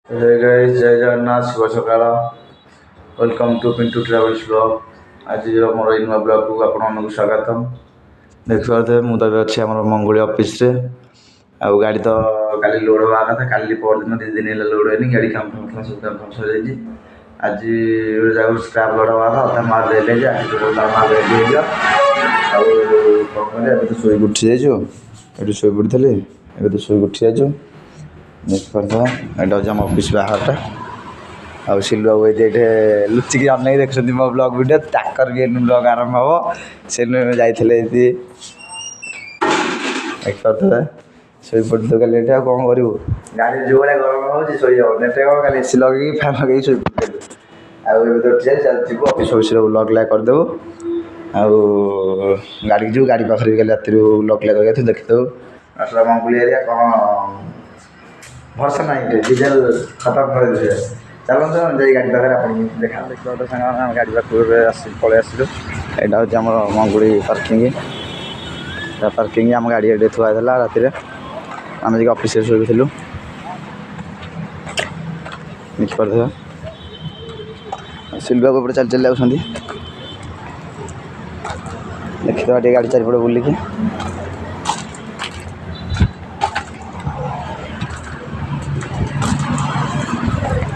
Hey guys, जय जगन्नाथ शुभ सकाळ welcome to Pintu travels blog. आज मोर नुआ ब्लॉग को आपको स्वागतम। देखिए मुझे अच्छी आम मंगुड़ी ऑफिस रे आ गाड़ी तो काली लोड हवा था काली परदिन 2 दिन है लोड है गाड़ी काम था सब काम सर आज जगह स्क्रैप लोड हवा था अधा माल रेडी है आज तो माल रेडी हो गया तो शोक उठी जाइए ये शोक पड़ी ए तो शोक उठी जाइए देखा यहाँ हूँ ऑफिस बाहरटा आ सिलु बाबू ये लुचिकी अनेक देखुं मो ब्लॉग वीडियो ताकर भी ब्लॉग आरंभ हम से जाते देखते शो पड़ी तो कल कौन करूँ गाड़ी जो भाई गरम हो नेट कल एसी लगे फैन लगे शो पड़े तो चलती ऑफिस ऑफिस ब्लॉग लाइक करदेबू गाड़ी जो गाड़ी पाखे भी कल राति ब्लॉग लाइक करके देखिदेव आसला मंगुली एरिया कौन भरसा ना डीजेल खत्म कर दे चलो जाए गाड़ी पाखे आप देखा देखा सामान गाड़ी पाखे पलि आसलु यहाँ हूँ मंगुड़ी पार्किंग पार्किंग आम गाड़ी ये थुआला राति आम जी ऑफिस शोलु देखिए सिल्वा को चल चल जाऊँ देखिए गाड़ी चारिपट बुलिकी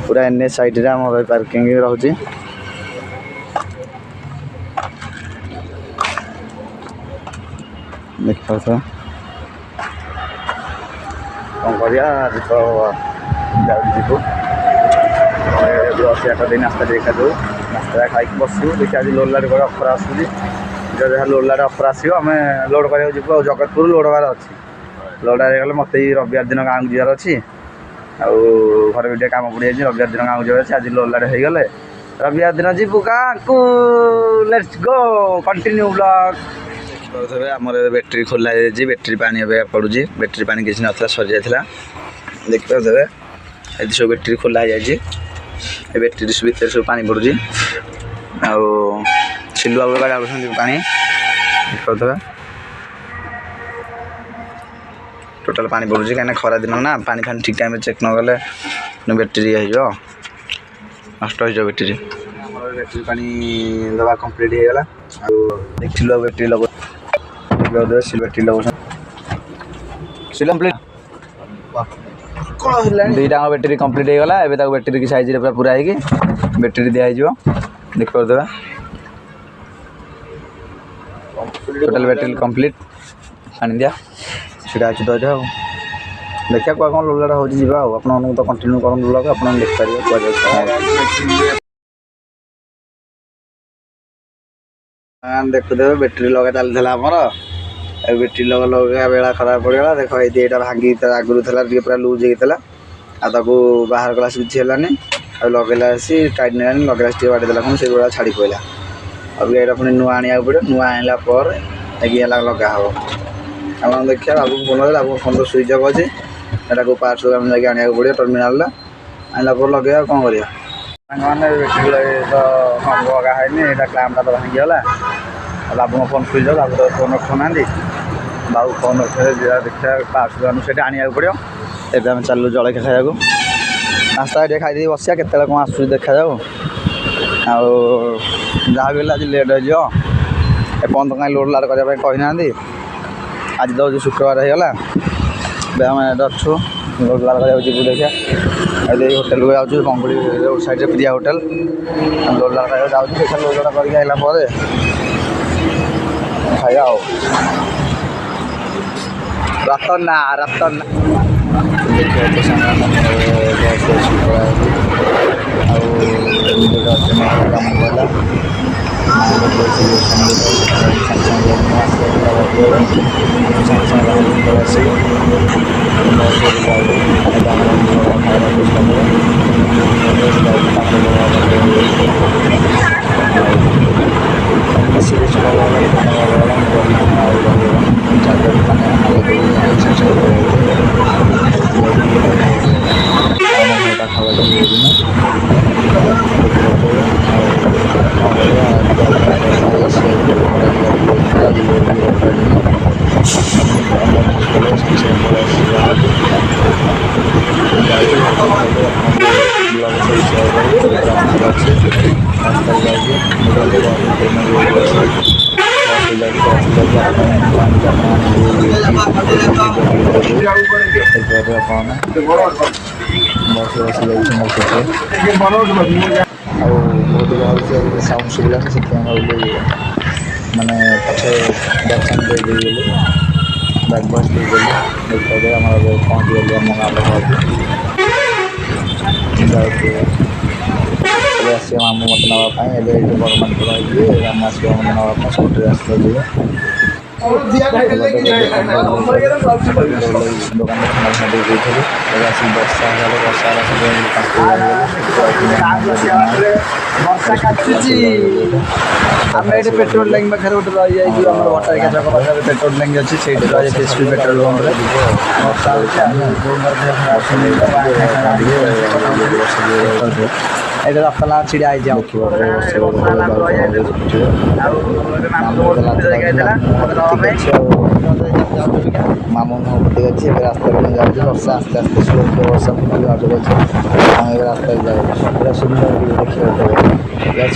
पूरा एनएच साइड रे आम पार्किंग रोचे देख पार कौन कर तो जीव 8 दिन नास्ता देखा दो नास्ता खाई बसू देखिए आज लोलार बड़े अफर आसूँ जहाँ लोलार अफर आसो आम लोड कर जगतपुर लोड हबार अच्छी लोड गले मत रविवार दिन गाँव को जीवार अच्छी घर भी कम पड़ जाए रविवार दिन गाँव जाए आज लोलार हो गले रविवार दिन जीवु गाँव लेट्स गो कंटिन्यू ब्लॉग आम बैटेरी खोला बैटेरी पानी पड़ू बैटेरी पानी किसी ना सरी जाता देखिए ये सब बैटेरी खोला है बैटेरी भितर सब पानी पड़ू सिलुआ गाड़ी पानी देखिए टोटाल पानी पड़ू कहीं खरा दिन ना पानी फानी ठीक टाइम चेक न गले बैटेरी हो नष्ट हो बैटेरी बैटेरी पानी दवा कंप्लीट हो गला देखिलु बैटेरी लग बैटेरी लग दुईटा बैटेरी कंप्लीट हो गला एबे बैटेरी की साइज रे पूरा होगी बैटेरी दिया देख पारे टोटाल बैटेरी कंप्लीट पानी दिया सीटा अच्छी तो देखिए कौन लोलाटा हो आप तो कंटिन्यू कर ब्लॉग आप देखुदे बैटेरी लगा चलता आमर बैटेरी लगा बेला खराब पड़गला देख ये भांगी आगुरी थी पूरा लुज होता बाहर कला किसी है लगेला टाइट नहीं लगेला बाड़ेदेला कौन से भाया छाड़ी पड़ा अब ये पुणी नुआ आने पड़े नुआ आनला लगा हम आप देखिए बाबू फोन लगे बाबू फोन तो स्विच अफ अच्छे यहाँ पार्ट सब आने पड़े टर्मिनाल आनला लगे कौन कर बैटेरी लगे तो लगा है क्लामटा तो भांगीगला बाबू फोन स्विच अफ बाबू तो फोन रखुना बाबू फोन रखे देखिए पार्ट सब से आने पड़ो एवं आम चलू जलखिया खाया नास्ता ये खाई बसिया के कौन आस देखा जाओ जहाँ भी आज लेट हो एपर्त कहीं लोड लाड करने कहना आज तो हूँ शुक्रवार होगा आम अच्छु लोड लाड कर जीव देखिए होटेल को जाऊँ मंगुड़ी रोड साइड प्रिया होटेल लोड लाड कर जाऊँ देखिए लोड लाड करके खाया रतन रतन ସେ ବିଷୟରେ ରାସ୍ତା ଅଛି ରାସ୍ତାରେ ଯାଉଛି ବସ ବସି ଯାଉଛି ମୋ ସେଠି ଆଉ ବହୁତ ଭାବୁଛି ସାଉଣ୍ଡ ସୁବିଲାନି ସେଥିପାଇଁ ଭାବିଲି ମାନେ ପଛେ ଦର୍ଶନ ଦେଇଦେବି ବୋଲି ବ୍ୟାକ୍ ବସ୍ ଦେଇଦେଲି ଦେଖିବାକୁ ଆମର ପହଞ୍ଚିଗଲି ଆମ ଗାଁ ପାଖକୁ ଯାଉଛି ଏବେ ଆସିବ ମାମୁଁ ମୋତେ ନେବା ପାଇଁ ଏବେ ଏଇଠି ବଡ଼ମାନଙ୍କର ରହିବି ଆମେ ଆସିବ ମୋତେ ନେବା ପାଇଁ ସ୍କୁଟିରେ ଆସିଲେ ଯିବେ ଦୋକାନ ଖାନା ଦେଇଥିଲି ଏବେ ଆସିକି ବର୍ଷା ହେଲା ବର୍ଷା କାଟୁଛି ଆମେ ଏଠି ପେଟ୍ରୋଲ ଟ୍ୟାଙ୍କ ପାଖରେ ଗୋଟେ ରହିଯାଇଛୁ ଆମର ଭଟ୍ଟାରିକା ଛକ ପାଖରେ ପେଟ୍ରୋଲ ଟ୍ୟାଙ୍କ ଅଛି ସେଇଠି ରହିଯାଇଛି ପେଟ୍ରୋଲ ପମ୍ପରେ ବର୍ଷା ହେଉଛି ଏଇଟା ରଖଲା ଛିଡ଼ା ହେଇଛି ମାମୁଁ ପଟେ ଅଛି ଏବେ ରାସ୍ତାରେ ମୁଁ ଯାଉଛି ବର୍ଷା ଆସ୍ତେ ଆସ୍ତେ ସ୍ଲୋ ବର୍ଷା ନଜର ଅଛି ଆମେ ଏବେ ରାସ୍ତାରେ ଯାଉଛୁ ପୁରା ସୁନ୍ଦର ଦେଖିବାକୁ